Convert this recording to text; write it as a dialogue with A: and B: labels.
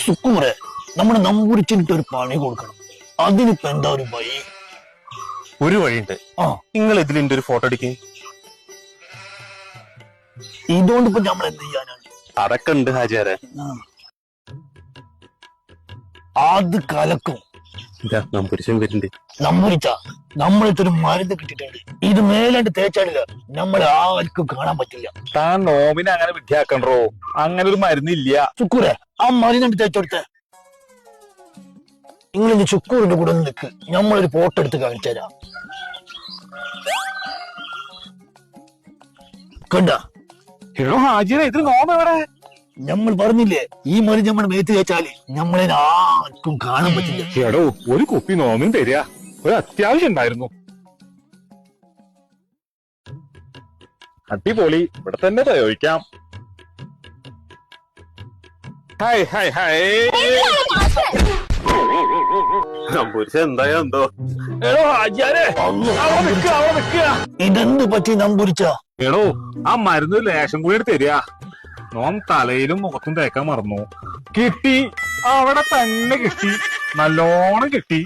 A: സുക്കൂറെ നമ്മുടെ നമ്പൂരിച്ചിട്ട് ഒരു പണി കൊടുക്കണം. അതിനിപ്പോ എന്താ ഒരു വഴി?
B: ഒരു വഴിയുണ്ട്. നിങ്ങൾ ഇതിലിന്റെ ഒരു ഫോട്ടോ എടുക്കേ.
A: ഇതുകൊണ്ട് ഇപ്പൊ നമ്മൾ എന്ത് ചെയ്യാനാണ്?
B: അതൊക്കെ ഉണ്ട് ഹാജിയാരെ.
A: അത് കലക്കും.
B: നമ്പൂരിച്ചും വരുന്നുണ്ട്.
A: നമ്പൂരിച്ച നമ്മളിത്തൊരു മരുന്ന് കിട്ടിയിട്ടുണ്ട്. ഇത് മേലാണ്ട് തേച്ചാടില്ല, നമ്മളെ ആർക്കും കാണാൻ പറ്റില്ല.
B: താൻ നോമിനെ അങ്ങനെ വിദ്യാക്കണ്ടോ? അങ്ങനെ ഒരു മരുന്നില്ല.
A: ചുക്കൂരെ ആ മരുന്നുണ്ട് തേച്ചെടുത്ത്. നിങ്ങളിന്ന് ചുക്കൂറിന്റെ കൂടെ നിൽക്ക്, നമ്മളൊരു ഫോട്ടോ എടുത്ത് കാണിച്ചു തരാം. കണ്ട
B: ഹാജിയാരെ, ഇതിൽ നോമ എവിടെ?
A: നമ്മൾ പറഞ്ഞില്ലേ, ഈ മരുന്ന് നമ്മൾ മേത്ത് തേച്ചാല് നമ്മളെ ആർക്കും കാണാൻ പറ്റില്ല.
B: എടോ, ഒരു കുപ്പി നോമിനും തരിക, ഒരു അത്യാവശ്യം ഉണ്ടായിരുന്നു. അടിപൊളി, ഇവിടെ തന്നെ പ്രയോഗിക്കാം. Hi hi hi. നമ്പൂരിച്ച എന്തായോ എന്തോ. എടോ ഹാജിയാരെ,
A: ഇതെന്ത് പറ്റി നമ്പൂരിച്ച?
B: എടോ, ആ മരുന്ന് ലേശം കൂടി തരിക. നോം തലയിലും മുഖത്തും തേക്കാൻ മറന്നു. കിട്ടി, അവിടെ തന്നെ കിട്ടി, നല്ലോണം കിട്ടി.